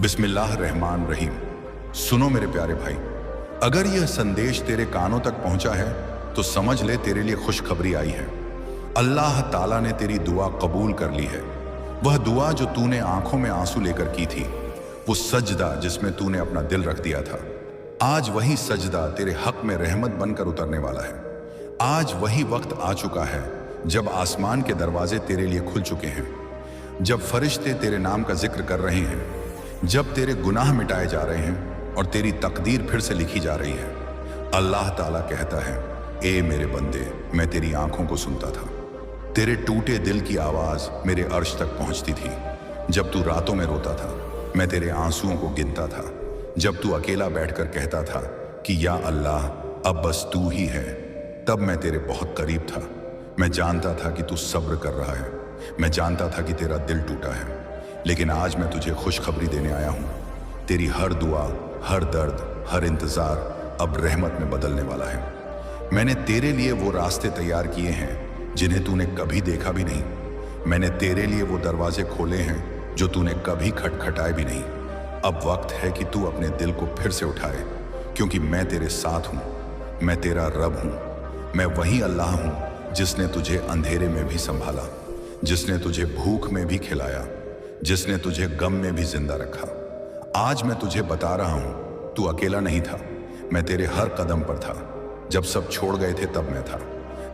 बिस्मिल्लाह रहमान रहीम। सुनो मेरे प्यारे भाई, अगर यह संदेश तेरे कानों तक पहुंचा है तो समझ ले तेरे लिए खुशखबरी आई है। अल्लाह ताला ने तेरी दुआ कबूल कर ली है। वह दुआ जो तूने आंखों में आंसू लेकर की थी, वो सजदा जिसमें तूने अपना दिल रख दिया था, आज वही सजदा तेरे हक में रहमत बनकर उतरने वाला है। आज वही वक्त आ चुका है जब आसमान के दरवाजे तेरे लिए खुल चुके हैं, जब फरिश्ते तेरे नाम का जिक्र कर रहे हैं, जब तेरे गुनाह मिटाए जा रहे हैं और तेरी तकदीर फिर से लिखी जा रही है। अल्लाह ताला कहता है, ए मेरे बंदे, मैं तेरी आंखों को सुनता था। तेरे टूटे दिल की आवाज मेरे अर्श तक पहुंचती थी। जब तू रातों में रोता था, मैं तेरे आंसुओं को गिनता था। जब तू अकेला बैठकर कहता था कि या अल्लाह, अब बस तू ही है, तब मैं तेरे बहुत करीब था। मैं जानता था कि तू सब्र कर रहा है, मैं जानता था कि तेरा दिल टूटा है। लेकिन आज मैं तुझे खुशखबरी देने आया हूँ। तेरी हर दुआ, हर दर्द, हर इंतजार अब रहमत में बदलने वाला है। मैंने तेरे लिए वो रास्ते तैयार किए हैं जिन्हें तूने कभी देखा भी नहीं। मैंने तेरे लिए वो दरवाजे खोले हैं जो तूने कभी खटखटाए भी नहीं। अब वक्त है कि तू अपने दिल को फिर से उठाए, क्योंकि मैं तेरे साथ हूँ। मैं तेरा रब हूँ। मैं वही अल्लाह हूँ जिसने तुझे अंधेरे में भी संभाला, जिसने तुझे भूख में भी खिलाया, जिसने तुझे गम में भी जिंदा रखा। आज मैं तुझे बता रहा हूं, तू अकेला नहीं था। मैं तेरे हर कदम पर था। जब सब छोड़ गए थे तब मैं था।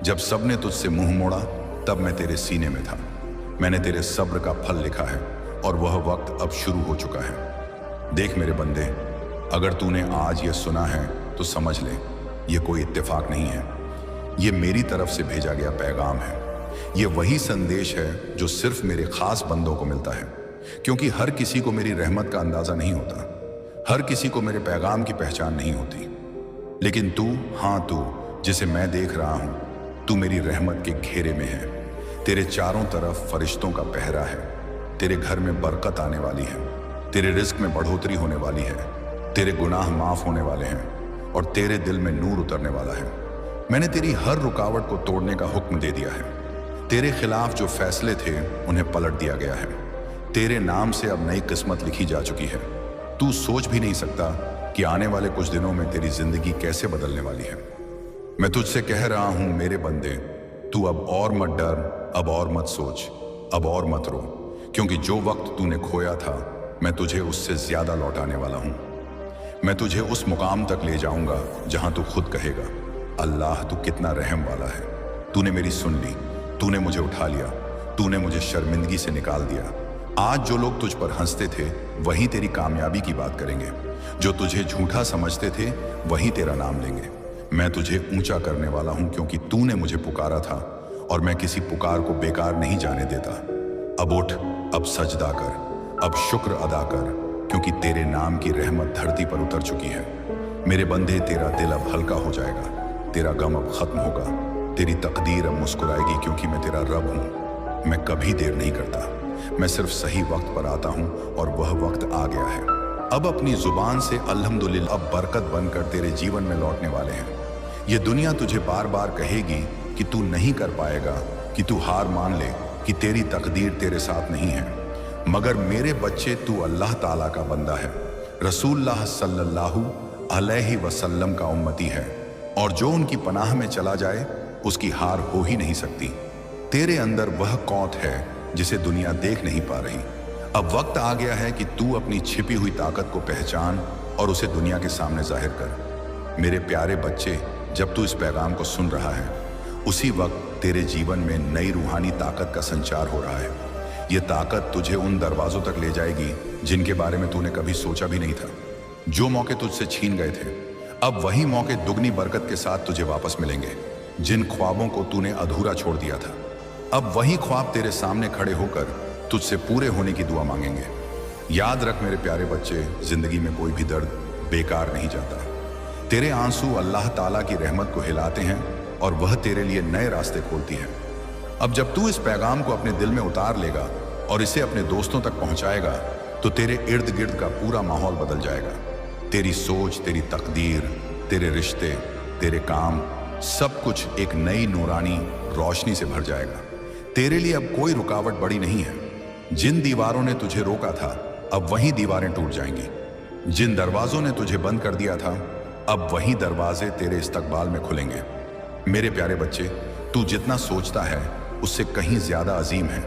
जब सब ने तुझसे मुंह मोड़ा तब मैं तेरे सीने में था। मैंने तेरे सब्र का फल लिखा है और वह वक्त अब शुरू हो चुका है। देख मेरे बंदे, अगर तूने आज ये सुना है तो समझ ले, ये कोई इत्तेफाक नहीं है। ये मेरी तरफ से भेजा गया पैगाम है। ये वही संदेश है जो सिर्फ मेरे खास बंदों को मिलता है, क्योंकि हर किसी को मेरी रहमत का अंदाजा नहीं होता, हर किसी को मेरे पैगाम की पहचान नहीं होती। लेकिन तू, हाँ तू जिसे मैं देख रहा हूं, तू मेरी रहमत के घेरे में है। तेरे चारों तरफ फरिश्तों का पहरा है। तेरे घर में बरकत आने वाली है, तेरे रिज्क में बढ़ोतरी होने वाली है, तेरे गुनाह माफ होने वाले हैं और तेरे दिल में नूर उतरने वाला है। मैंने तेरी हर रुकावट को तोड़ने का हुक्म दे दिया है। तेरे खिलाफ जो फैसले थे उन्हें पलट दिया गया है। तेरे नाम से अब नई किस्मत लिखी जा चुकी है। तू सोच भी नहीं सकता कि आने वाले कुछ दिनों में तेरी जिंदगी कैसे बदलने वाली है। मैं तुझसे कह रहा हूं मेरे बंदे, तू अब और मत डर, अब और मत सोच, अब और मत रो, क्योंकि जो वक्त तूने खोया था मैं तुझे उससे ज्यादा लौटाने वाला हूं। मैं तुझे उस मुकाम तक ले जाऊंगा जहां तू खुद कहेगा, अल्लाह तू कितना रहम वाला है। तूने मेरी सुन ली, तूने मुझे उठा लिया, तूने मुझे शर्मिंदगी से निकाल दिया। आज जो लोग तुझ पर हंसते थे वही तेरी कामयाबी की बात करेंगे। जो तुझे झूठा समझते थे वही तेरा नाम लेंगे। मैं तुझे ऊंचा करने वाला हूं, क्योंकि तूने मुझे पुकारा था और मैं किसी पुकार को बेकार नहीं जाने देता। अब उठ, अब सजदा कर, अब शुक्र अदा कर, क्योंकि तेरे नाम की रहमत धरती पर उतर चुकी है। मेरे बंदे, तेरा दिल अब हल्का हो जाएगा, तेरा गम अब खत्म होगा, तेरी तकदीर अब मुस्कुराएगी, क्योंकि मैं तेरा रब हूं। मैं कभी देर नहीं करता, मैं सिर्फ सही वक्त पर आता हूं और वह वक्त आ गया है। अब अपनी जुबान से अल्हम्दुलिल्लाह अब बरकत बनकर तेरे जीवन में लौटने वाले हैं। ये दुनिया तुझे बार बार कहेगी कि तू नहीं कर पाएगा, कि तू हार मान ले, कि तेरी तकदीर तेरे साथ नहीं है। मगर मेरे बच्चे, तू अल्लाह ताला का बंदा है, रसूलुल्लाह सल्लल्लाहु अलैहि वसल्लम का उम्मती है, और जो उनकी पनाह में चला जाए उसकी हार हो ही नहीं सकती। तेरे अंदर वह कौत है जिसे दुनिया देख नहीं पा रही। अब वक्त आ गया है कि तू अपनी छिपी हुई ताकत को पहचान और उसे दुनिया के सामने जाहिर कर। मेरे प्यारे बच्चे, जब तू इस पैगाम को सुन रहा है, उसी वक्त तेरे जीवन में नई रूहानी ताकत का संचार हो रहा है। यह ताकत तुझे उन दरवाजों तक ले जाएगी जिनके बारे में तूने कभी सोचा भी नहीं था। जो मौके तुझसे छीन गए थे, अब वही मौके दुगनी बरकत के साथ तुझे वापस मिलेंगे। जिन ख्वाबों को तूने अधूरा छोड़ दिया था, अब वही ख्वाब तेरे सामने खड़े होकर तुझसे पूरे होने की दुआ मांगेंगे। याद रख मेरे प्यारे बच्चे, जिंदगी में कोई भी दर्द बेकार नहीं जाता। तेरे आंसू अल्लाह ताला की रहमत को हिलाते हैं और वह तेरे लिए नए रास्ते खोलती है। अब जब तू इस पैगाम को अपने दिल में उतार लेगा और इसे अपने दोस्तों तक पहुंचाएगा, तो तेरे इर्द गिर्द का पूरा माहौल बदल जाएगा। तेरी सोच, तेरी तकदीर, तेरे रिश्ते, तेरे काम, सब कुछ एक नई नूरानी रोशनी से भर जाएगा। तेरे लिए अब कोई रुकावट बड़ी नहीं है। जिन दीवारों ने तुझे रोका था अब वही दीवारें टूट जाएंगी। जिन दरवाजों ने तुझे बंद कर दिया था, अब वही दरवाजे तेरे इस्तकबाल में खुलेंगे। मेरे प्यारे बच्चे, तू जितना सोचता है उससे कहीं ज्यादा अजीम है,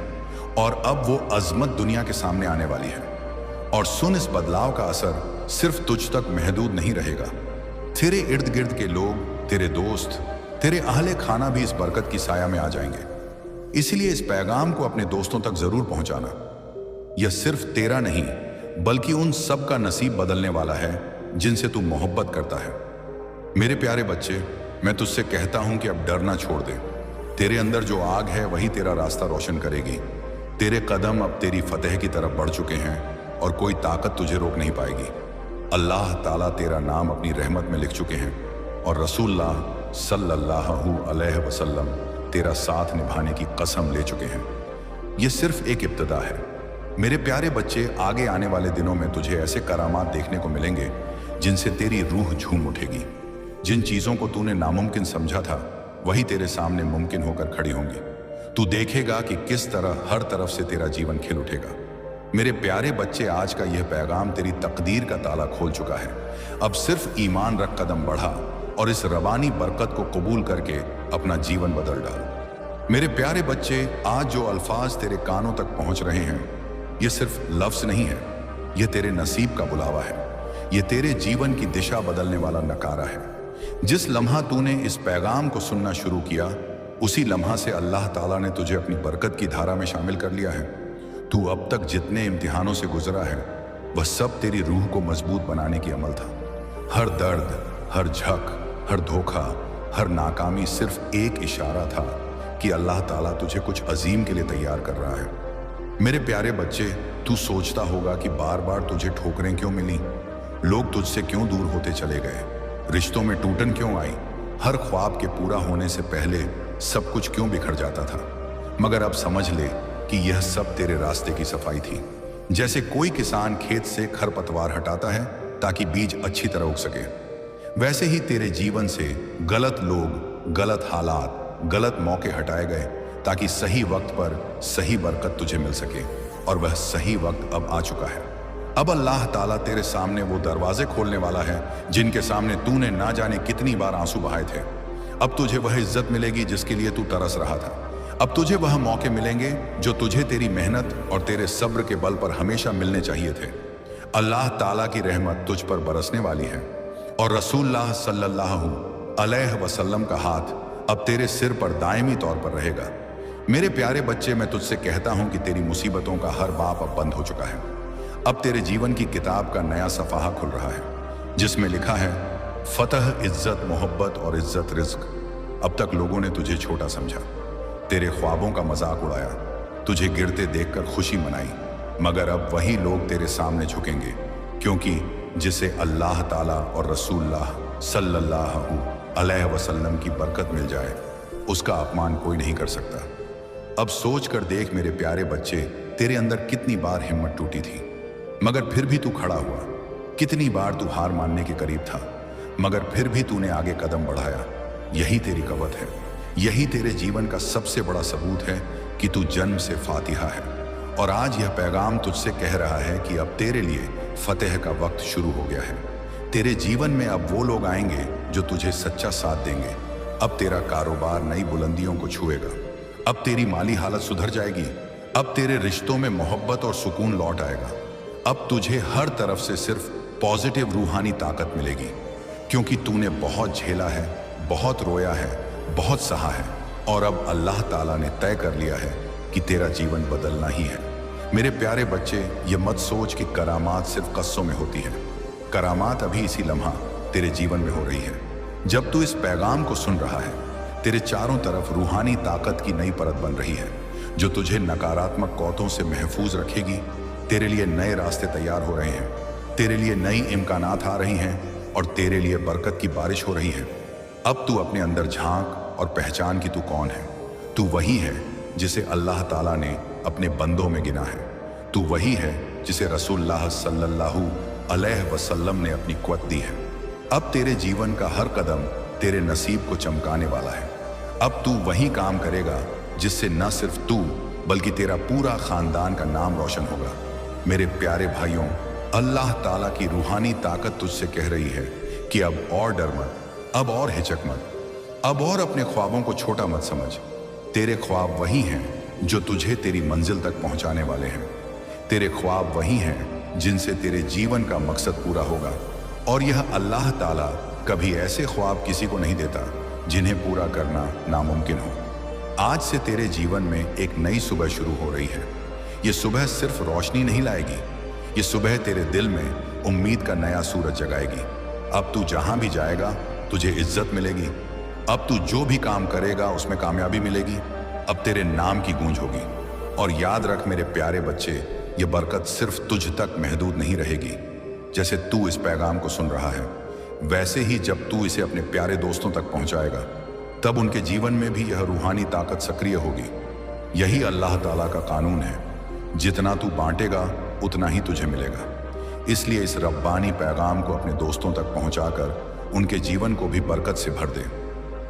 और अब वो अजमत दुनिया के सामने आने वाली है। और सुन, इस बदलाव का असर सिर्फ तुझ तक महदूद नहीं रहेगा। तेरे इर्द गिर्द के लोग, तेरे दोस्त, तेरे अहले खाना भी इस बरकत की साया में आ जाएंगे। इसलिए इस पैगाम को अपने दोस्तों तक जरूर पहुंचाना। यह सिर्फ तेरा नहीं, बल्कि उन सब का नसीब बदलने वाला है जिनसे तू मोहब्बत करता है। मेरे प्यारे बच्चे, मैं तुझसे कहता हूं कि अब डरना छोड़ दे। तेरे अंदर जो आग है वही तेरा रास्ता रोशन करेगी। तेरे कदम अब तेरी फतेह की तरफ बढ़ चुके हैं और कोई ताकत तुझे रोक नहीं पाएगी। अल्लाह ताला तेरा नाम अपनी रहमत में लिख चुके हैं और रसूलुल्लाह सल्लल्लाहु अलैहि वसल्लम तेरा साथ निभाने की कसम ले चुके हैं। यह सिर्फ एक इब्तिदा है। मेरे प्यारे बच्चे, आगे आने वाले दिनों में तुझे ऐसे करामात देखने को मिलेंगे जिनसे तेरी रूह झूम उठेगी। जिन चीजों को तूने नामुमकिन समझा था, वही तेरे सामने मुमकिन होकर खड़ी होंगी। तू देखेगा कि किस तरह हर तरफ से तेरा जीवन खिल उठेगा। मेरे प्यारे बच्चे, आज का यह पैगाम तेरी तकदीर का ताला खोल चुका है। अब सिर्फ ईमान रख कदम बढ़ा और इस रवानी बरकत को कबूल करके अपना जीवन बदल डाल। मेरे प्यारे बच्चे, आज जो अल्फाज तेरे कानों तक पहुंच रहे हैं, ये सिर्फ लफ्ज नहीं है, ये तेरे नसीब का बुलावा है। ये तेरे जीवन की दिशा बदलने वाला नकारा है। जिस लम्हा तूने इस पैगाम को सुनना शुरू किया, उसी लम्हा से अल्लाह ताला ने तुझे अपनी बरकत की धारा में शामिल कर लिया है। तू अब तक जितने इम्तिहानों से गुजरा है, वह सब तेरी रूह को मजबूत बनाने की अमल था। हर दर्द, हर झक, हर धोखा, हर नाकामी सिर्फ एक इशारा था कि अल्लाह ताला तुझे कुछ अजीम के लिए तैयार कर रहा है। मेरे प्यारे बच्चे, तू सोचता होगा कि बार बार तुझे ठोकरें क्यों मिली, लोग तुझसे क्यों दूर होते चले गए, रिश्तों में टूटन क्यों आई, हर ख्वाब के पूरा होने से पहले सब कुछ क्यों बिखर जाता था। मगर अब समझ ले कि यह सब तेरे रास्ते की सफाई थी। जैसे कोई किसान खेत से खरपतवार हटाता है ताकि बीज अच्छी तरह उग सके, वैसे ही तेरे जीवन से गलत लोग, गलत हालात, गलत मौके हटाए गए ताकि सही वक्त पर सही बरकत तुझे मिल सके। और वह सही वक्त अब आ चुका है। अब अल्लाह ताला तेरे सामने वो दरवाजे खोलने वाला है जिनके सामने तूने ना जाने कितनी बार आंसू बहाए थे। अब तुझे वह इज्जत मिलेगी जिसके लिए तू तरस रहा था। अब तुझे वह मौके मिलेंगे जो तुझे तेरी मेहनत और तेरे सब्र के बल पर हमेशा मिलने चाहिए थे। अल्लाह ताला की रहमत तुझ पर बरसने वाली है और रसूलुल्लाह सल्लल्लाहु अलैहि वसल्लम का हाथ अब तेरे सिर पर दायमी तौर पर रहेगा। मेरे प्यारे बच्चे, मैं तुझसे कहता हूं कि तेरी मुसीबतों का हर बाप अब बंद हो चुका है। अब तेरे जीवन की किताब का नया सफ़ाहा खुल रहा है जिसमें लिखा है फतह, इज्जत, मोहब्बत और इज्जत रिज्क। अब तक लोगों ने तुझे छोटा समझा, तेरे ख्वाबों का मजाक उड़ाया, तुझे गिरते देखकर खुशी मनाई, मगर अब वही लोग तेरे सामने झुकेंगे, क्योंकि जिसे अल्लाह ताला और रसूलुल्लाह सल्लल्लाहु अलैहि वसल्लम की बरकत मिल जाए, उसका अपमान कोई नहीं कर सकता। अब सोच कर देख मेरे प्यारे बच्चे, तेरे अंदर कितनी बार हिम्मत टूटी थी मगर फिर भी तू खड़ा हुआ। कितनी बार तू हार मानने के करीब था मगर फिर भी तूने आगे कदम बढ़ाया। यही तेरी कवत है, यही तेरे जीवन का सबसे बड़ा सबूत है कि तू जन्म से फातिहा है। और आज यह पैगाम तुझसे कह रहा है कि अब तेरे लिए फतेह का वक्त शुरू हो गया है। तेरे जीवन में अब वो लोग आएंगे जो तुझे सच्चा साथ देंगे। अब तेरा कारोबार नई बुलंदियों को छुएगा। अब तेरी माली हालत सुधर जाएगी। अब तेरे रिश्तों में मोहब्बत और सुकून लौट आएगा। अब तुझे हर तरफ से सिर्फ पॉजिटिव रूहानी ताकत मिलेगी, क्योंकि तूने बहुत झेला है, बहुत रोया है, बहुत सहा है, और अब अल्लाह ताला ने तय कर लिया है कि तेरा जीवन बदलना ही है। मेरे प्यारे बच्चे, ये मत सोच कि करामात सिर्फ कस्सों में होती है। करामात अभी इसी लम्हा तेरे जीवन में हो रही है। जब तू इस पैगाम को सुन रहा है, तेरे चारों तरफ रूहानी ताकत की नई परत बन रही है जो तुझे नकारात्मक कौतों से महफूज रखेगी। तेरे लिए नए रास्ते तैयार हो रहे हैं, तेरे लिए नई इम्कानात आ रही हैं और तेरे लिए बरकत की बारिश हो रही है। अब तू अपने अंदर झांक और पहचान कि तू कौन है। तू वही है जिसे अल्लाह ताला ने अपने बंदों में गिना है। तू वही है जिसे रसूलुल्लाह सल्लल्लाहु अलैहि वसल्लम ने अपनी क़ुव्वत दी है। अब तेरे जीवन का हर कदम तेरे नसीब को चमकाने वाला है। अब तू वही काम करेगा जिससे न सिर्फ तू बल्कि तेरा पूरा खानदान का नाम रोशन होगा। मेरे प्यारे भाइयों, अल्लाह ताला की रूहानी ताकत तुझसे कह रही है कि अब और डर मत, अब और हिचक मत, अब और अपने ख्वाबों को छोटा मत समझ। तेरे ख्वाब वही हैं जो तुझे तेरी मंजिल तक पहुंचाने वाले हैं। तेरे ख्वाब वही हैं जिनसे तेरे जीवन का मकसद पूरा होगा। और यह अल्लाह ताला कभी ऐसे ख्वाब किसी को नहीं देता जिन्हें पूरा करना नामुमकिन हो। आज से तेरे जीवन में एक नई सुबह शुरू हो रही है। ये सुबह सिर्फ रोशनी नहीं लाएगी, ये सुबह तेरे दिल में उम्मीद का नया सूरज जगाएगी। अब तू जहां भी जाएगा तुझे इज्जत मिलेगी। अब तू जो भी काम करेगा उसमें कामयाबी मिलेगी। अब तेरे नाम की गूंज होगी। और याद रख मेरे प्यारे बच्चे, ये बरकत सिर्फ तुझ तक महदूद नहीं रहेगी। जैसे तू इस पैगाम को सुन रहा है, वैसे ही जब तू इसे अपने प्यारे दोस्तों तक पहुंचाएगा, तब उनके जीवन में भी यह रूहानी ताकत सक्रिय होगी। यही अल्लाह ताला का कानून है, जितना तू बांटेगा उतना ही तुझे मिलेगा। इसलिए इस रब्बानी पैगाम को अपने दोस्तों तक पहुंचाकर उनके जीवन को भी बरकत से भर दे।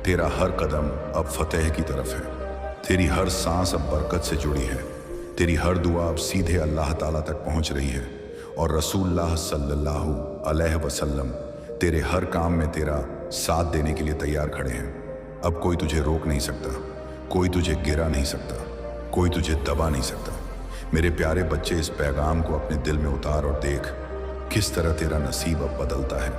तेरा हर कदम अब फतेह की तरफ है। तेरी हर सांस अब बरकत से जुड़ी है। तेरी हर दुआ अब सीधे अल्लाह ताला तक पहुंच रही है। और रसूलुल्लाह सल्लल्लाहु अलैहि वसल्लम तेरे हर काम में तेरा साथ देने के लिए तैयार खड़े हैं। अब कोई तुझे रोक नहीं सकता, कोई तुझे गिरा नहीं सकता, कोई तुझे दबा नहीं सकता। मेरे प्यारे बच्चे, इस पैगाम को अपने दिल में उतार और देख किस तरह तेरा नसीब अब बदलता है।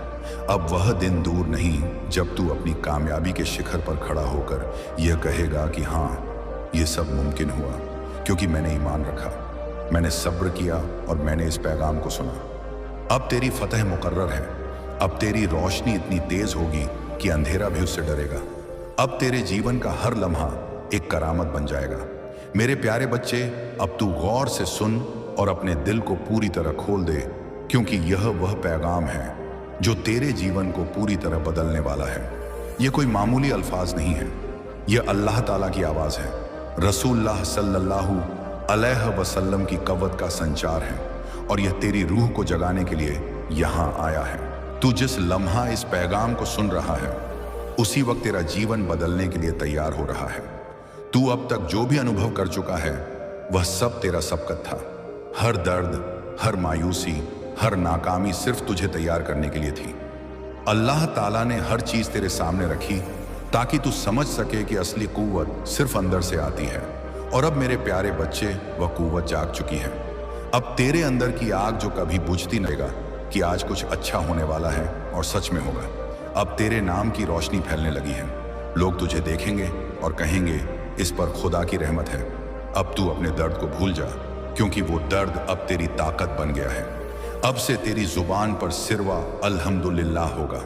अब वह दिन दूर नहीं जब तू अपनी कामयाबी के शिखर पर खड़ा होकर यह कहेगा कि हाँ, ये सब मुमकिन हुआ क्योंकि मैंने ईमान रखा, मैंने सब्र किया और मैंने इस पैगाम को सुना। अब तेरी फतह मुकर्रर है। अब तेरी रोशनी इतनी तेज होगी कि अंधेरा भी उससे डरेगा। अब तेरे जीवन का हर लम्हा एक करामत बन जाएगा। मेरे प्यारे बच्चे, अब तू गौर से सुन और अपने दिल को पूरी तरह खोल दे, क्योंकि यह वह पैगाम है जो तेरे जीवन को पूरी तरह बदलने वाला है। यह कोई मामूली अल्फाज नहीं है, यह अल्लाह ताला की आवाज़ है। रसूलुल्लाह सल्लल्लाहु अलैहि वसल्लम की कव्वत का संचार है और यह तेरी रूह को जगाने के लिए यहाँ आया है। तू जिस लम्हा इस पैगाम को सुन रहा है, उसी वक्त तेरा जीवन बदलने के लिए तैयार हो रहा है। तू अब तक जो भी अनुभव कर चुका है, वह सब तेरा सबकत था। हर दर्द, हर मायूसी, हर नाकामी सिर्फ तुझे तैयार करने के लिए थी। अल्लाह ताला ने हर चीज तेरे सामने रखी ताकि तू समझ सके कि असली कुव्वत सिर्फ अंदर से आती है। और अब मेरे प्यारे बच्चे, वह कुव्वत जाग चुकी है। अब तेरे अंदर की आग जो कभी बुझती नहीं रहेगा कि आज कुछ अच्छा होने वाला है, और सच में होगा। अब तेरे नाम की रोशनी फैलने लगी है। लोग तुझे देखेंगे और कहेंगे, इस पर खुदा की रहमत है। अब तू अपने दर्द को भूल जा, क्योंकि वो दर्द अब तेरी ताकत बन गया है। अब से तेरी जुबान पर सिर्वा अल्हम्दुलिल्लाह होगा,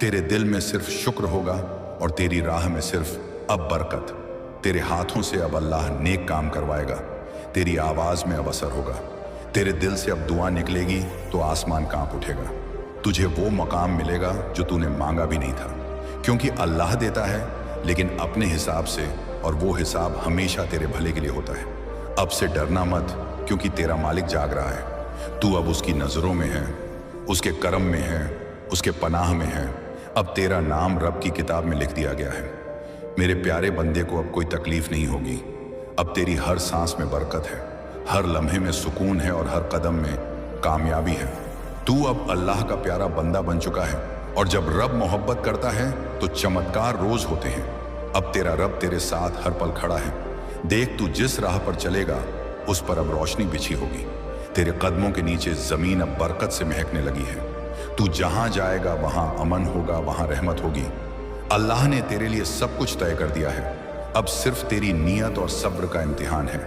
तेरे दिल में सिर्फ शुक्र होगा और तेरी राह में सिर्फ अब बरकत। तेरे हाथों से अब अल्लाह नेक काम करवाएगा, तेरी आवाज़ में अब असर होगा, तेरे दिल से अब दुआ निकलेगी तो आसमान कांप उठेगा। तुझे वो मकाम मिलेगा जो तूने मांगा भी नहीं था, क्योंकि अल्लाह देता है लेकिन अपने हिसाब से, और वो हिसाब हमेशा तेरे भले के लिए होता है। अब से डरना मत, क्योंकि तेरा मालिक जाग रहा है। तू अब उसकी नज़रों में है, उसके करम में है, उसके पनाह में है। अब तेरा नाम रब की किताब में लिख दिया गया है। मेरे प्यारे बंदे को अब कोई तकलीफ नहीं होगी। अब तेरी हर सांस में बरकत है, हर लम्हे में सुकून है और हर कदम में कामयाबी है। तू अब अल्लाह का प्यारा बंदा बन चुका है, और जब रब मोहब्बत करता है तो चमत्कार रोज होते हैं। अब तेरा रब तेरे साथ हर पल खड़ा है। देख, तू जिस राह पर चलेगा उस पर अब रोशनी बिछी होगी। तेरे कदमों के नीचे जमीन अब बरकत से महकने लगी है। तू जहां जाएगा वहां अमन होगा, वहां रहमत होगी। अल्लाह ने तेरे लिए सब कुछ तय कर दिया है। अब सिर्फ तेरी नीयत और सब्र का इम्तिहान है।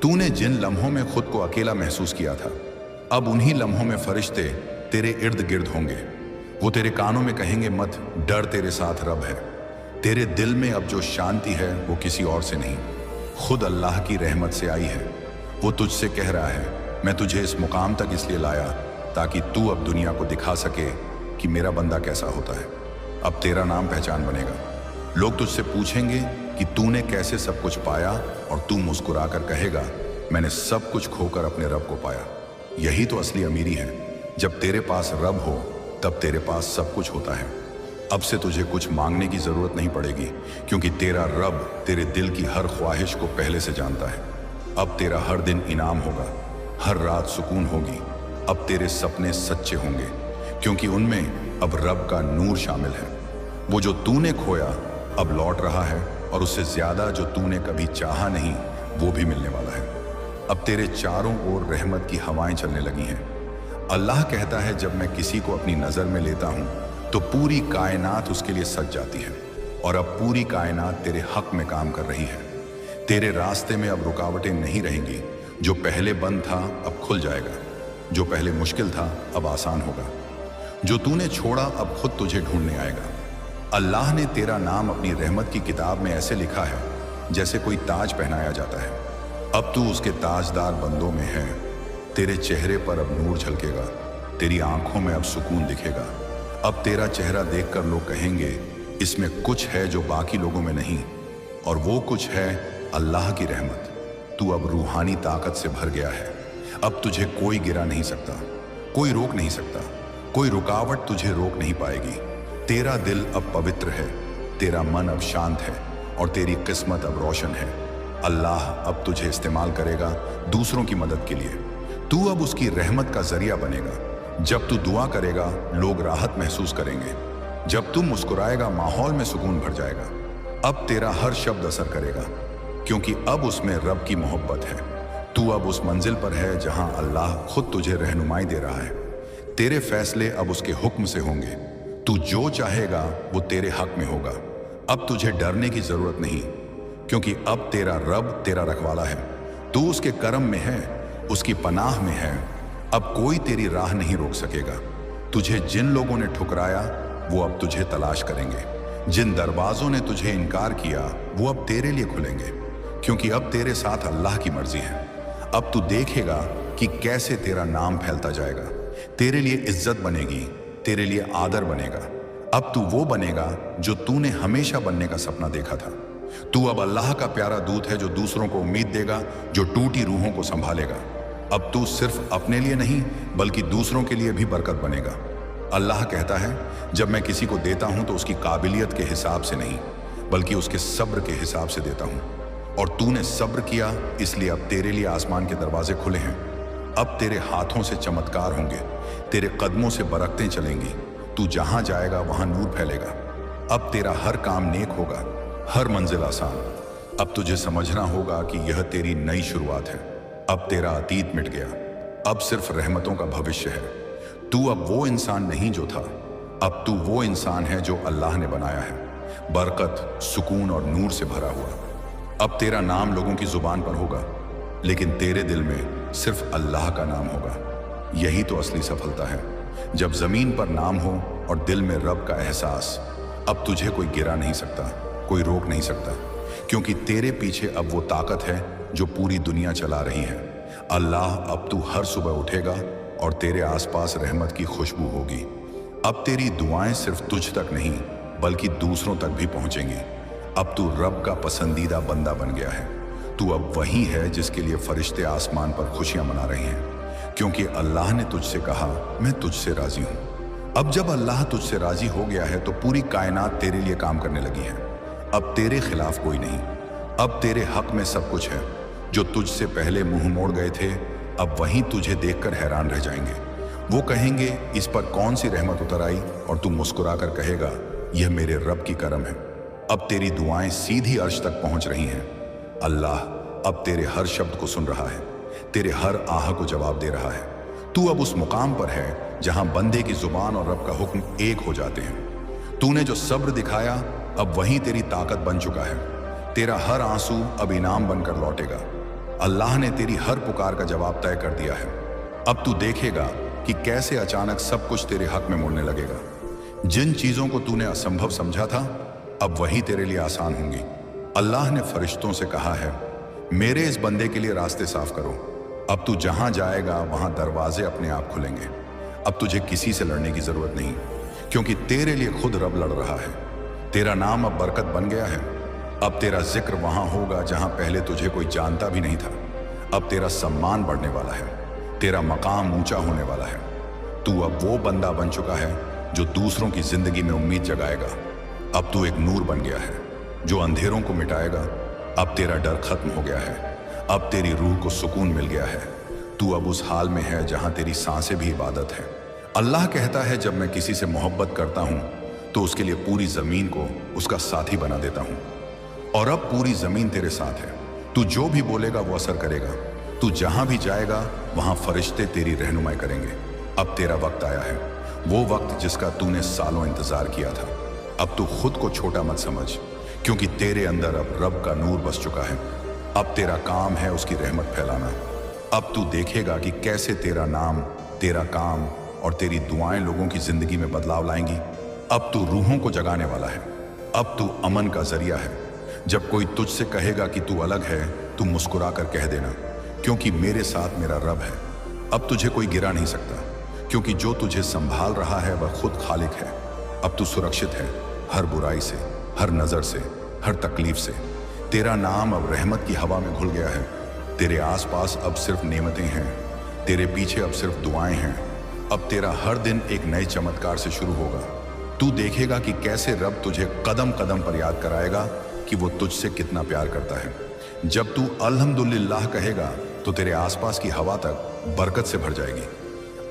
तूने जिन लम्हों में खुद को अकेला महसूस किया था, अब उन्हीं लम्हों में फरिश्ते तेरे इर्द गिर्द होंगे। वो तेरे कानों में कहेंगे, मत डर, तेरे साथ रब है। तेरे दिल में अब जो शांति है वो किसी और से नहीं, खुद अल्लाह की रहमत से आई है। वो तुझसे कह रहा है, मैं तुझे इस मुकाम तक इसलिए लाया ताकि तू अब दुनिया को दिखा सके कि मेरा बंदा कैसा होता है। अब तेरा नाम पहचान बनेगा। लोग तुझसे पूछेंगे कि तूने कैसे सब कुछ पाया, और तू मुस्कुराकर कहेगा, मैंने सब कुछ खोकर अपने रब को पाया। यही तो असली अमीरी है। जब तेरे पास रब हो तब तेरे पास सब कुछ होता है। अब से तुझे कुछ मांगने की जरूरत नहीं पड़ेगी, क्योंकि तेरा रब तेरे दिल की हर ख्वाहिश को पहले से जानता है। अब तेरा हर दिन इनाम होगा, हर रात सुकून होगी। अब तेरे सपने सच्चे होंगे, क्योंकि उनमें अब रब का नूर शामिल है। वो जो तूने खोया अब लौट रहा है, और उससे ज्यादा जो तूने कभी चाहा नहीं वो भी मिलने वाला है। अब तेरे चारों ओर रहमत की हवाएं चलने लगी हैं। अल्लाह कहता है, जब मैं किसी को अपनी नज़र में लेता हूँ तो पूरी कायनात उसके लिए सज जाती है, और अब पूरी कायनात तेरे हक में काम कर रही है। तेरे रास्ते में अब रुकावटें नहीं रहेंगी। जो पहले बंद था अब खुल जाएगा, जो पहले मुश्किल था अब आसान होगा, जो तूने छोड़ा अब खुद तुझे ढूंढने आएगा। अल्लाह ने तेरा नाम अपनी रहमत की किताब में ऐसे लिखा है जैसे कोई ताज पहनाया जाता है। अब तू उसके ताजदार बंदों में है। तेरे चेहरे पर अब नूर झलकेगा, तेरी आंखों में अब सुकून दिखेगा। अब तेरा चेहरा देखकर लोग कहेंगे, इसमें कुछ है जो बाकी लोगों में नहीं, और वो कुछ है अल्लाह की रहमत। तू अब रूहानी ताकत से भर गया है। अब तुझे कोई गिरा नहीं सकता, कोई रोक नहीं सकता, कोई रुकावट तुझे रोक नहीं पाएगी। तेरा दिल अब पवित्र है, तेरा मन अब शांत है, और तेरी किस्मत अब रोशन है। अल्लाह अब तुझे इस्तेमाल करेगा दूसरों की मदद के लिए। तू अब उसकी रहमत का जरिया बनेगा। जब तू दुआ करेगा लोग राहत महसूस करेंगे। जब तू मुस्कुराएगा माहौल में सुकून भर जाएगा। अब तेरा हर शब्द असर करेगा, क्योंकि अब उसमें रब की मोहब्बत है। तू अब उस मंजिल पर है जहां अल्लाह खुद तुझे रहनुमाई दे रहा है। तेरे फैसले अब उसके हुक्म से होंगे। तू जो चाहेगा वो तेरे हक में होगा। अब तुझे डरने की जरूरत नहीं, क्योंकि अब तेरा रब तेरा रखवाला है। तू उसके करम में है, उसकी पनाह में है। अब कोई तेरी राह नहीं रोक सकेगा। तुझे जिन लोगों ने ठुकराया वो अब तुझे तलाश करेंगे। जिन दरवाजों ने तुझे इनकार किया वो अब तेरे लिए खुलेंगे, क्योंकि अब तेरे साथ अल्लाह की मर्जी है। अब तू देखेगा कि कैसे तेरा नाम फैलता जाएगा। तेरे लिए इज्जत बनेगी, तेरे लिए आदर बनेगा। अब तू वो बनेगा जो तूने हमेशा बनने का सपना देखा था। तू अब अल्लाह का प्यारा दूत है जो दूसरों को उम्मीद देगा, जो टूटी रूहों को संभालेगा। अब तू सिर्फ अपने लिए नहीं बल्कि दूसरों के लिए भी बरकत बनेगा। अल्लाह कहता है, जब मैं किसी को देता हूं तो उसकी काबिलियत के हिसाब से नहीं बल्कि उसके सब्र के हिसाब से देता हूं। और तूने सब्र किया, इसलिए अब तेरे लिए आसमान के दरवाजे खुले हैं। अब तेरे हाथों से चमत्कार होंगे, तेरे कदमों से बरकतें चलेंगी। तू जहां जाएगा वहां नूर फैलेगा। अब तेरा हर काम नेक होगा, हर मंजिल आसान। अब तुझे समझना होगा कि यह तेरी नई शुरुआत है। अब तेरा अतीत मिट गया, अब सिर्फ रहमतों का भविष्य है। तू अब वो इंसान नहीं जो था, अब तू वो इंसान है जो अल्लाह ने बनाया है, बरकत, सुकून और नूर से भरा हुआ। अब तेरा नाम लोगों की जुबान पर होगा, लेकिन तेरे दिल में सिर्फ अल्लाह का नाम होगा। यही तो असली सफलता है, जब जमीन पर नाम हो और दिल में रब का एहसास। अब तुझे कोई गिरा नहीं सकता, कोई रोक नहीं सकता, क्योंकि तेरे पीछे अब वो ताकत है जो पूरी दुनिया चला रही है। अल्लाह, अब तू हर सुबह उठेगा और तेरे आसपास रहमत की खुशबू होगी। अब तेरी दुआएं सिर्फ तुझ तक नहीं बल्कि दूसरों तक भी पहुंचेंगी। अब तू रब का पसंदीदा बंदा बन गया है। तू अब वही है जिसके लिए फरिश्ते आसमान पर खुशियां मना रहे हैं, क्योंकि अल्लाह ने तुझसे कहा, मैं तुझसे राजी हूं। अब जब अल्लाह तुझसे राजी हो गया है तो पूरी कायनात तेरे लिए काम करने लगी है। अब तेरे खिलाफ कोई नहीं, अब तेरे हक में सब कुछ है। जो तुझसे पहले मुंह मोड़ गए थे अब वहीं तुझे देखकर हैरान रह जाएंगे। वो कहेंगे, इस पर कौन सी रहमत उतर आई, और तू मुस्कुराकर कहेगा, यह मेरे रब की करम है। अब तेरी दुआएं सीधी अर्श तक पहुंच रही हैं। अल्लाह अब तेरे हर शब्द को सुन रहा है, तेरे हर आह को जवाब दे रहा है। तू अब उस मुकाम पर है जहां बंदे की जुबान और रब का हुक्म एक हो जाते हैं। तूने जो सब्र दिखाया अब वही तेरी ताकत बन चुका है। तेरा हर आंसू अब इनाम बनकर लौटेगा। अल्लाह ने तेरी हर पुकार का जवाब तय कर दिया है। अब तू देखेगा कि कैसे अचानक सब कुछ तेरे हक में मुड़ने लगेगा। जिन चीजों को तूने असंभव समझा था अब वही तेरे लिए आसान होंगी। अल्लाह ने फरिश्तों से कहा है, मेरे इस बंदे के लिए रास्ते साफ करो। अब तू जहां जाएगा वहां दरवाजे अपने आप खुलेंगे। अब तुझे किसी से लड़ने की जरूरत नहीं, क्योंकि तेरे लिए खुद रब लड़ रहा है। तेरा नाम अब बरकत बन गया है। अब तेरा जिक्र वहां होगा जहां पहले तुझे कोई जानता भी नहीं था। अब तेरा सम्मान बढ़ने वाला है, तेरा मकाम ऊंचा होने वाला है। तू अब वो बंदा बन चुका है जो दूसरों की जिंदगी में उम्मीद जगाएगा। अब तू एक नूर बन गया है जो अंधेरों को मिटाएगा। अब तेरा डर खत्म हो गया है, अब तेरी रूह को सुकून मिल गया है। तू अब उस हाल में है जहां तेरी सांसें भी इबादत है। अल्लाह कहता है, जब मैं किसी से मोहब्बत करता हूं तो उसके लिए पूरी जमीन को उसका साथी बना देता हूं। और अब पूरी जमीन तेरे साथ है। तू जो भी बोलेगा वो असर करेगा। तू जहां भी जाएगा वहां फरिश्ते तेरी रहनुमाई करेंगे। अब तेरा वक्त आया है, वो वक्त जिसका तूने सालों इंतजार किया था। अब तू खुद को छोटा मत समझ, क्योंकि तेरे अंदर अब रब का नूर बस चुका है। अब तेरा काम है उसकी रहमत फैलाना। अब तू देखेगा कि कैसे तेरा नाम, तेरा काम और तेरी दुआएं लोगों की जिंदगी में बदलाव लाएंगी। अब तू रूहों को जगाने वाला है। अब तू अमन का जरिया है। जब कोई तुझसे कहेगा कि तू अलग है, तू मुस्कुरा कर कह देना, क्योंकि मेरे साथ मेरा रब है। अब तुझे कोई गिरा नहीं सकता, क्योंकि जो तुझे संभाल रहा है वह खुद खालिक है। अब तू सुरक्षित है हर बुराई से, हर नजर से, हर तकलीफ से। तेरा नाम अब रहमत की हवा में घुल गया है। तेरे आसपास अब सिर्फ नेमतें हैं, तेरे पीछे अब सिर्फ दुआएं हैं। अब तेरा हर दिन एक नए चमत्कार से शुरू होगा। तू देखेगा कि कैसे रब तुझे कदम कदम पर याद कराएगा कि वो तुझसे कितना प्यार करता है। जब तू अल्हम्दुलिल्लाह कहेगा तो तेरे आसपास की हवा तक बरकत से भर जाएगी।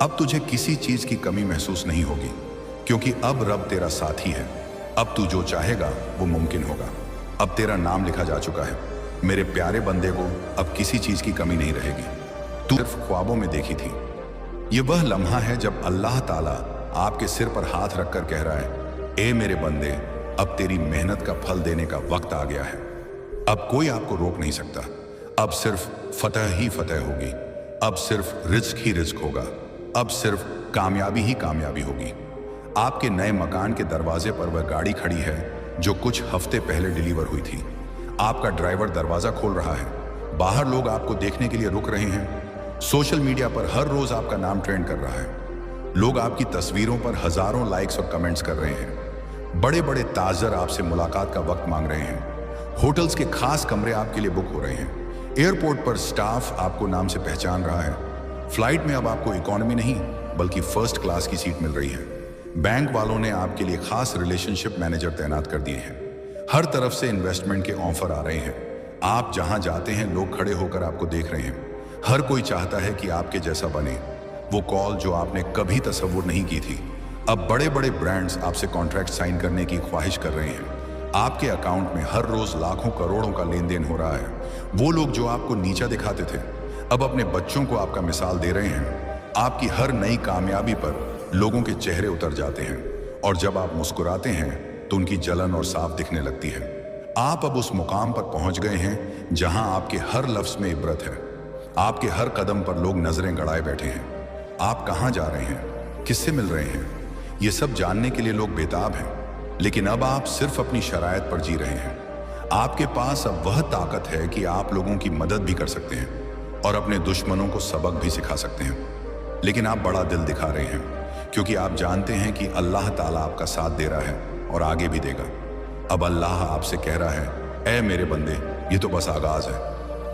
अब तुझे किसी चीज की कमी महसूस नहीं होगी, क्योंकि अब रब तेरा साथी है। अब तू जो चाहेगा वो मुमकिन होगा। अब तेरा नाम लिखा जा चुका है। मेरे प्यारे बंदे को अब किसी चीज की कमी नहीं रहेगी। तू सिर्फ ख्वाबों में देखी थी। ये वह लम्हा है जब अल्लाह ताला आपके सिर पर हाथ रखकर कह रहा है, ए मेरे बंदे, अब तेरी मेहनत का फल देने का वक्त आ गया है। अब कोई आपको रोक नहीं सकता। अब सिर्फ फतह ही फतह होगी। अब सिर्फ रिज्क ही रिज्क होगा। अब सिर्फ कामयाबी ही कामयाबी होगी। आपके नए मकान के दरवाजे पर वह गाड़ी खड़ी है जो कुछ हफ्ते पहले डिलीवर हुई थी। आपका ड्राइवर दरवाजा खोल रहा है। बाहर लोग आपको देखने के लिए रुक रहे हैं। सोशल मीडिया पर हर रोज आपका नाम ट्रेंड कर रहा है। लोग आपकी तस्वीरों पर हजारों लाइक्स और कमेंट्स कर रहे हैं। बड़े बड़े ताजर आपसे मुलाकात का वक्त मांग रहे हैं। होटल्स के खास कमरे आपके लिए बुक हो रहे हैं। एयरपोर्ट पर स्टाफ आपको नाम से पहचान रहा है। फ्लाइट में अब आपको इकोनॉमी नहीं बल्कि फर्स्ट क्लास की सीट मिल रही है। बैंक वालों ने आपके लिए खास रिलेशनशिप मैनेजर तैनात कर दिए हैं। हर तरफ से इन्वेस्टमेंट के ऑफर आ रहे हैं। आप जहां जाते हैं लोग खड़े होकर आपको देख रहे हैं। हर कोई चाहता है कि आपके जैसा बने। वो कॉल जो आपने कभी तसव्वुर नहीं की थी, अब बड़े बड़े ब्रांड्स आपसे कॉन्ट्रैक्ट साइन करने की ख्वाहिश कर रहे हैं। आपके अकाउंट में हर रोज लाखों करोड़ों का लेन देन हो रहा है। वो लोग जो आपको नीचा दिखाते थे अब अपने बच्चों को आपका मिसाल दे रहे हैं। आपकी हर नई कामयाबी पर लोगों के चेहरे उतर जाते हैं, और जब आप मुस्कुराते हैं तो उनकी जलन और साफ दिखने लगती है। आप अब उस मुकाम पर पहुंच गए हैं जहां आपके हर लफ्ज में इबरत है। आपके हर कदम पर लोग नजरें गड़ाए बैठे हैं। आप कहां जा रहे हैं, किससे मिल रहे हैं, ये सब जानने के लिए लोग बेताब हैं। लेकिन अब आप सिर्फ अपनी शरायत पर जी रहे हैं। आपके पास अब वह ताकत है कि आप लोगों की मदद भी कर सकते हैं और अपने दुश्मनों को सबक भी सिखा सकते हैं। लेकिन आप बड़ा दिल दिखा रहे हैं, क्योंकि आप जानते हैं कि अल्लाह ताला आपका साथ दे रहा है और आगे भी देगा। अब अल्लाह आपसे कह रहा है, ऐ मेरे बंदे, ये तो बस आगाज है।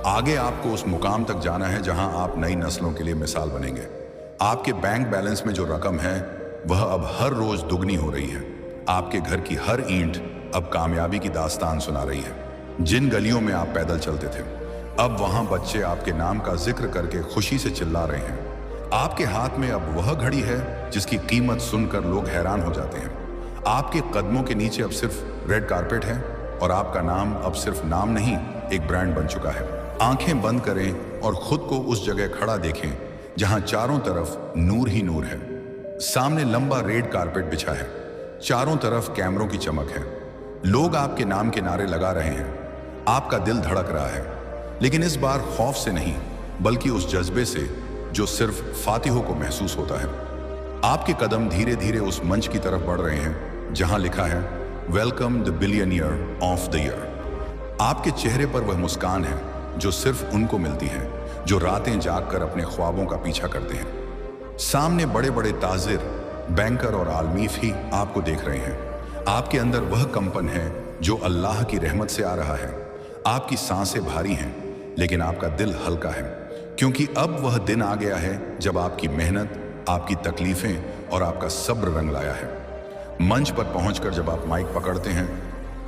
आगे आपको उस मुकाम तक जाना है जहां आप नई नस्लों के लिए मिसाल बनेंगे। आपके बैंक बैलेंस में जो रकम है वह अब हर रोज दुगनी हो रही है। आपके घर की हर ईंट अब कामयाबी की दास्तान सुना रही है। जिन गलियों में आप पैदल चलते थे अब वहां बच्चे आपके नाम का जिक्र करके खुशी से चिल्ला रहे हैं। आपके हाथ में अब वह घड़ी है जिसकी कीमत सुनकर लोग हैरान हो जाते हैं। आपके कदमों के नीचे अब सिर्फ रेड कारपेट है और आपका नाम अब सिर्फ नाम नहीं, एक ब्रांड बन चुका है। आंखें बंद करें और खुद को उस जगह खड़ा देखें जहां चारों तरफ नूर ही नूर है। सामने लंबा रेड कारपेट बिछा है, चारों तरफ कैमरों की चमक है। लोग आपके नाम के नारे लगा रहे हैं। आपका दिल धड़क रहा है, लेकिन इस बार खौफ से नहीं बल्कि उस जज्बे से जो सिर्फ फातिहों को महसूस होता है। आपके कदम धीरे धीरे उस मंच की तरफ बढ़ रहे हैं जहां लिखा है, welcome the billionaire of the year. आपके चेहरे पर वह मुस्कान है जो सिर्फ उनको मिलती है जो रातें जागकर अपने ख्वाबों का पीछा करते हैं। सामने बड़े बड़े ताजिर, बैंकर और आलमीफ ही आपको देख रहे हैं। आपके अंदर वह कंपन है जो अल्लाह की रहमत से आ रहा है। आपकी सांसें भारी हैं लेकिन आपका दिल हल्का है, क्योंकि अब वह दिन आ गया है जब आपकी मेहनत, आपकी तकलीफें और आपका सब्र रंग लाया है। मंच पर पहुंचकर जब आप माइक पकड़ते हैं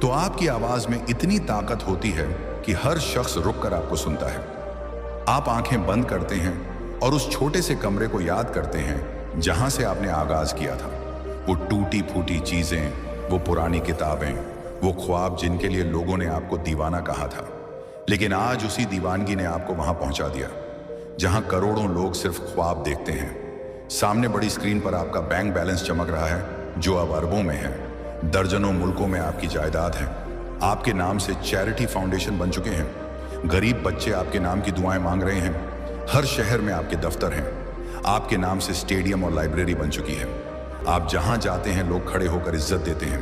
तो आपकी आवाज में इतनी ताकत होती है कि हर शख्स रुककर आपको सुनता है। आप आंखें बंद करते हैं और उस छोटे से कमरे को याद करते हैं जहां से आपने आगाज किया था। वो टूटी फूटी चीजें, वो पुरानी किताबें, वो ख्वाब जिनके लिए लोगों ने आपको दीवाना कहा था, लेकिन आज उसी दीवानगी ने आपको वहां पहुंचा दिया जहां करोड़ों लोग सिर्फ ख्वाब देखते हैं। सामने बड़ी स्क्रीन पर आपका बैंक बैलेंस चमक रहा है जो अब अरबों में है। दर्जनों मुल्कों में आपकी जायदाद है। आपके नाम से चैरिटी फाउंडेशन बन चुके हैं। गरीब बच्चे आपके नाम की दुआएं मांग रहे हैं। हर शहर में आपके दफ्तर हैं। आपके नाम से स्टेडियम और लाइब्रेरी बन चुकी है। आप जहां जाते हैं लोग खड़े होकर इज्जत देते हैं।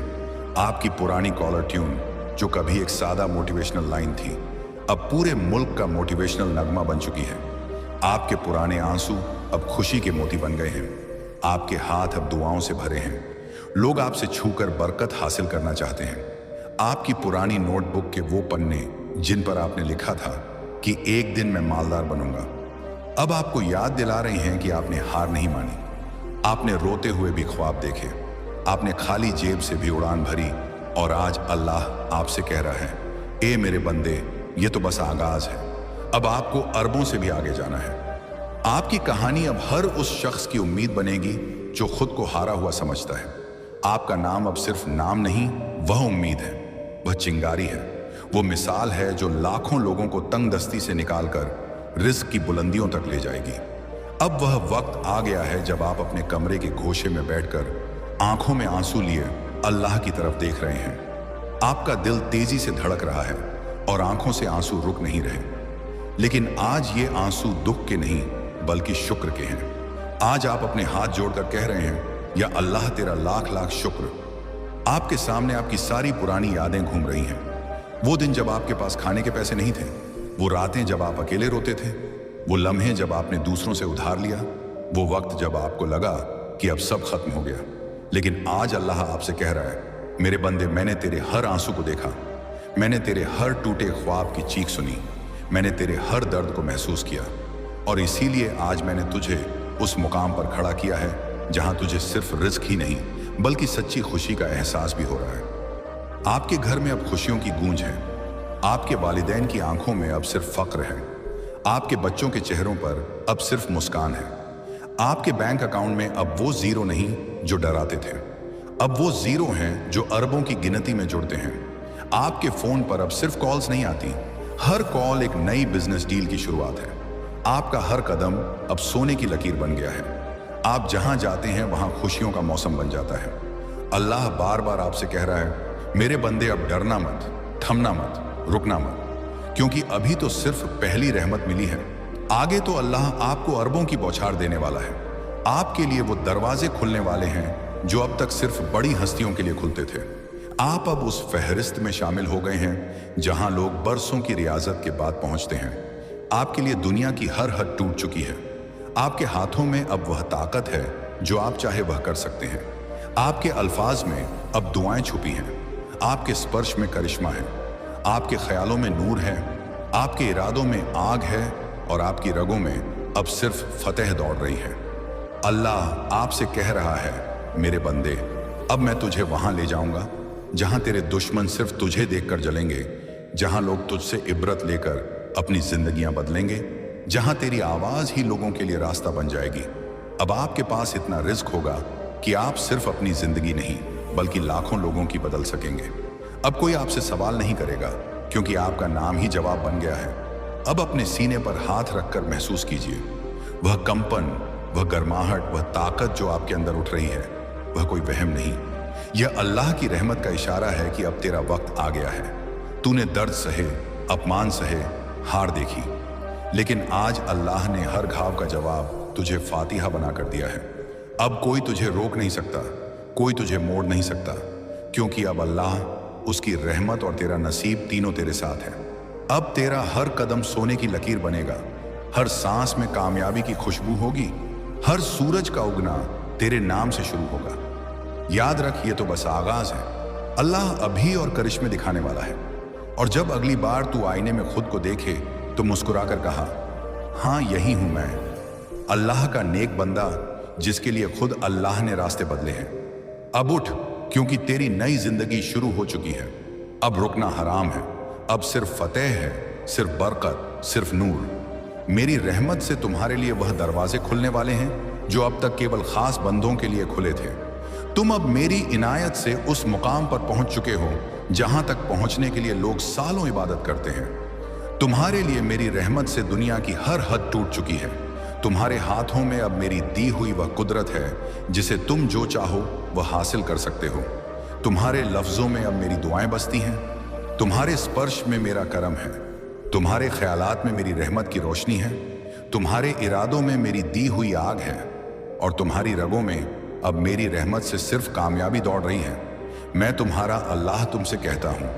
आपकी पुरानी कॉलर ट्यून जो कभी एक सादा मोटिवेशनल लाइन थी, अब पूरे मुल्क का मोटिवेशनल नगमा बन चुकी है। आपके पुराने आंसू अब खुशी के मोती बन गए हैं। आपके हाथ अब दुआओं से भरे हैं। लोग आपसे छूकर बरकत हासिल करना चाहते हैं। आपकी पुरानी नोटबुक के वो पन्ने जिन पर आपने लिखा था कि एक दिन मैं मालदार बनूंगा, अब आपको याद दिला रहे हैं कि आपने हार नहीं मानी। आपने रोते हुए भी ख्वाब देखे। आपने खाली जेब से भी उड़ान भरी और आज अल्लाह आपसे कह रहा है, ए मेरे बंदे, ये तो बस आगाज है। अब आपको अरबों से भी आगे जाना है। आपकी कहानी अब हर उस शख्स की उम्मीद बनेगी जो खुद को हारा हुआ समझता है। आपका नाम अब सिर्फ नाम नहीं, वह उम्मीद है, वह चिंगारी है, वो मिसाल है जो लाखों लोगों को तंग दस्ती से निकालकर रिस्क की बुलंदियों तक ले जाएगी। अब वह वक्त आ गया है जब आप अपने कमरे के गोशे में बैठकर आंखों में आंसू लिए अल्लाह की तरफ देख रहे हैं। आपका दिल तेजी से धड़क रहा है और आंखों से आंसू रुक नहीं रहे, लेकिन आज ये आंसू दुख के नहीं बल्कि शुक्र के हैं। आज आप अपने हाथ जोड़कर कह रहे हैं, या अल्लाह तेरा लाख लाख शुक्र। आपके सामने आपकी सारी पुरानी यादें घूम रही हैं। वो दिन जब आपके पास खाने के पैसे नहीं थे, वो रातें जब आप अकेले रोते थे, वो लम्हे जब आपने दूसरों से उधार लिया, वो वक्त जब आपको लगा कि अब सब खत्म हो गया। लेकिन आज अल्लाह आपसे कह रहा है, मेरे बंदे, मैंने तेरे हर आंसू को देखा, मैंने तेरे हर टूटे ख्वाब की चीख सुनी, मैंने तेरे हर दर्द को महसूस किया, और इसीलिए आज मैंने तुझे उस मुकाम पर खड़ा किया है जहां तुझे सिर्फ रिस्क ही नहीं बल्कि सच्ची खुशी का एहसास भी हो रहा है। आपके घर में अब खुशियों की गूंज है। आपके वालिदैन की आंखों में अब सिर्फ फक्र है। आपके बच्चों के चेहरों पर अब सिर्फ मुस्कान है। आपके बैंक अकाउंट में अब वो जीरो नहीं जो डराते थे, अब वो जीरो हैं जो अरबों की गिनती में जुड़ते हैं। आपके फोन पर अब सिर्फ कॉल्स नहीं आती, हर कॉल एक नई बिजनेस डील की शुरुआत है। आपका हर कदम अब सोने की लकीर बन गया है। आप जहां जाते हैं वहां खुशियों का मौसम बन जाता है। अल्लाह बार बार आपसे कह रहा है, मेरे बंदे, अब डरना मत, थमना मत, रुकना मत, क्योंकि अभी तो सिर्फ पहली रहमत मिली है। आगे तो अल्लाह आपको अरबों की बौछार देने वाला है। आपके लिए वो दरवाजे खुलने वाले हैं जो अब तक सिर्फ बड़ी हस्तियों के लिए खुलते थे। आप अब उस फहरिस्त में शामिल हो गए हैं जहां लोग बरसों की रियाजत के बाद पहुंचते हैं। आपके लिए दुनिया की हर हद टूट चुकी है। आपके हाथों में अब वह ताकत है जो आप चाहे वह कर सकते हैं। आपके अल्फाज में अब दुआएं छुपी हैं। आपके स्पर्श में करिश्मा है। आपके ख्यालों में नूर है। आपके इरादों में आग है और आपकी रगों में अब सिर्फ फतेह दौड़ रही है। अल्लाह आपसे कह रहा है, मेरे बंदे, अब मैं तुझे वहां ले जाऊंगा जहां तेरे दुश्मन सिर्फ तुझे देखकर जलेंगे, जहां लोग तुझसे इबरत लेकर अपनी जिंदगियां बदलेंगे, जहां तेरी आवाज ही लोगों के लिए रास्ता बन जाएगी। अब आपके पास इतना रिस्क होगा कि आप सिर्फ अपनी जिंदगी नहीं बल्कि लाखों लोगों की बदल सकेंगे। अब कोई आपसे सवाल नहीं करेगा क्योंकि आपका नाम ही जवाब बन गया है। अब अपने सीने पर हाथ रखकर महसूस कीजिए, वह कंपन, वह गर्माहट, वह ताकत जो आपके अंदर उठ रही है, वह कोई वहम नहीं, यह अल्लाह की रहमत का इशारा है कि अब तेरा वक्त आ गया है। तूने दर्द सहे, अपमान सहे, हार देखी, लेकिन आज अल्लाह ने हर घाव का जवाब तुझे फातिहा बना कर दिया है। अब कोई तुझे रोक नहीं सकता, कोई तुझे मोड़ नहीं सकता, क्योंकि अब अल्लाह, उसकी रहमत और तेरा नसीब तीनों तेरे साथ है। अब तेरा हर कदम सोने की लकीर बनेगा, हर सांस में कामयाबी की खुशबू होगी, हर सूरज का उगना तेरे नाम से शुरू होगा। याद रख, ये तो बस आगाज है। अल्लाह अभी और करिश्मे दिखाने वाला है। और जब अगली बार तू आईने में खुद को देखे तो मुस्कुराकर कहा, हाँ यही हूं मैं, अल्लाह का नेक बंदा जिसके लिए खुद अल्लाह ने रास्ते बदले हैं। अब उठ, क्योंकि तेरी नई जिंदगी शुरू हो चुकी है। अब रुकना हराम है। अब सिर्फ फतेह है, सिर्फ बरकत, सिर्फ नूर। मेरी रहमत से तुम्हारे लिए वह दरवाजे खुलने वाले हैं जो अब तक केवल खास बंदों के लिए खुले थे। तुम अब मेरी इनायत से उस मुकाम पर पहुंच चुके हो जहां तक पहुंचने के लिए लोग सालों इबादत करते हैं। तुम्हारे लिए मेरी रहमत से दुनिया की हर हद टूट चुकी है। तुम्हारे हाथों में अब मेरी दी हुई वह कुदरत है जिसे तुम जो चाहो वह हासिल कर सकते हो। तुम्हारे लफ्जों में अब मेरी दुआएं बसती हैं। तुम्हारे स्पर्श में मेरा करम है। तुम्हारे ख्यालात में मेरी रहमत की रोशनी है। तुम्हारे इरादों में मेरी दी हुई आग है और तुम्हारी रगों में अब मेरी रहमत से सिर्फ कामयाबी दौड़ रही है। मैं तुम्हारा अल्लाह तुमसे कहता हूँ,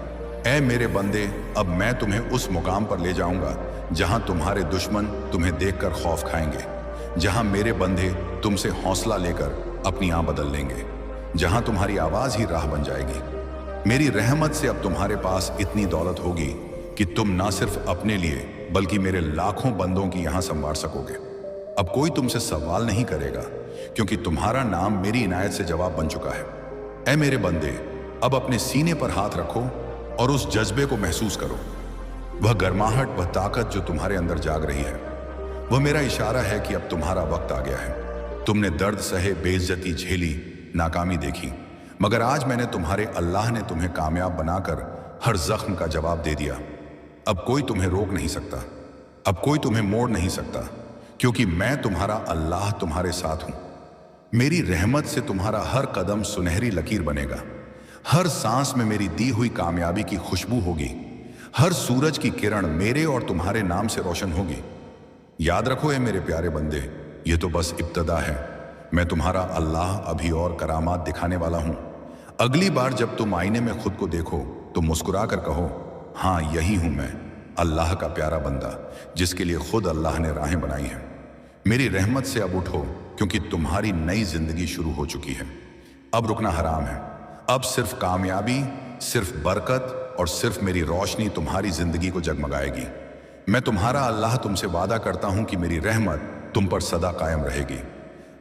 ऐ मेरे बंदे, अब मैं तुम्हें उस मुकाम पर ले जाऊंगा जहां तुम्हारे दुश्मन तुम्हें देखकर खौफ खाएंगे, जहां मेरे बंदे तुमसे हौसला लेकर अपनी आंख बदल लेंगे, जहां तुम्हारी आवाज ही राह बन जाएगी। मेरी रहमत से अब तुम्हारे पास इतनी दौलत होगी कि तुम ना सिर्फ अपने लिए बल्कि मेरे लाखों बंदों की यहां संवार सकोगे। अब कोई तुमसे सवाल नहीं करेगा क्योंकि तुम्हारा नाम मेरी इनायत से जवाब बन चुका है। ऐ मेरे बंदे, अब अपने सीने पर हाथ रखो और उस जज्बे को महसूस करो। वह गर्माहट, वह ताकत जो तुम्हारे अंदर जाग रही है, वह मेरा इशारा है कि अब तुम्हारा वक्त आ गया है। तुमने दर्द सहे, बेइज्जती झेली, नाकामी देखी, मगर आज मैंने तुम्हारे अल्लाह ने तुम्हें कामयाब बनाकर हर जख्म का जवाब दे दिया। अब कोई तुम्हें रोक नहीं सकता, अब कोई तुम्हें मोड़ नहीं सकता, क्योंकि मैं तुम्हारा अल्लाह तुम्हारे साथ हूं। मेरी रहमत से तुम्हारा हर कदम सुनहरी लकीर बनेगा। हर सांस में मेरी दी हुई कामयाबी की खुशबू होगी। हर सूरज की किरण मेरे और तुम्हारे नाम से रोशन होगी। याद रखो है मेरे प्यारे बंदे, ये तो बस इब्तदा है। मैं तुम्हारा अल्लाह अभी और करामात दिखाने वाला हूं। अगली बार जब तुम आईने में खुद को देखो तो मुस्कुरा कर कहो, हाँ यही हूं मैं, अल्लाह का प्यारा बंदा जिसके लिए खुद अल्लाह ने राहें बनाई हैं। मेरी रहमत से अब उठो क्योंकि तुम्हारी नई जिंदगी शुरू हो चुकी है। अब रुकना हराम है। अब सिर्फ कामयाबी, सिर्फ बरकत और सिर्फ मेरी रोशनी तुम्हारी जिंदगी को जगमगाएगी। मैं तुम्हारा अल्लाह तुमसे वादा करता हूं कि मेरी रहमत तुम पर सदा कायम रहेगी।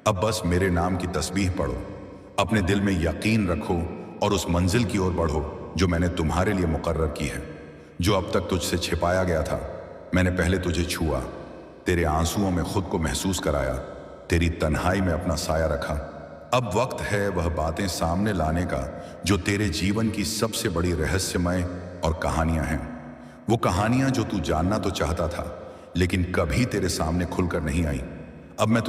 अब बस मेरे नाम की तस्बीह पढ़ो, अपने दिल में यकीन रखो और उस मंजिल की ओर बढ़ो जो मैंने तुम्हारे लिए मुकर्रर की है। जो अब तक तुझसे छिपाया गया था, मैंने पहले तुझे छुआ, तेरे आंसुओं में खुद को महसूस कराया, तेरी तन्हाई में अपना साया रखा। अब वक्त है वह बातें सामने लाने का जो तेरे जीवन की सबसे बड़ी रहस्यमय और कहानियां हैं। वो कहानियां जो तू जानना तो चाहता था लेकिन कभी तेरे सामने खुलकर नहीं आई। अब मैं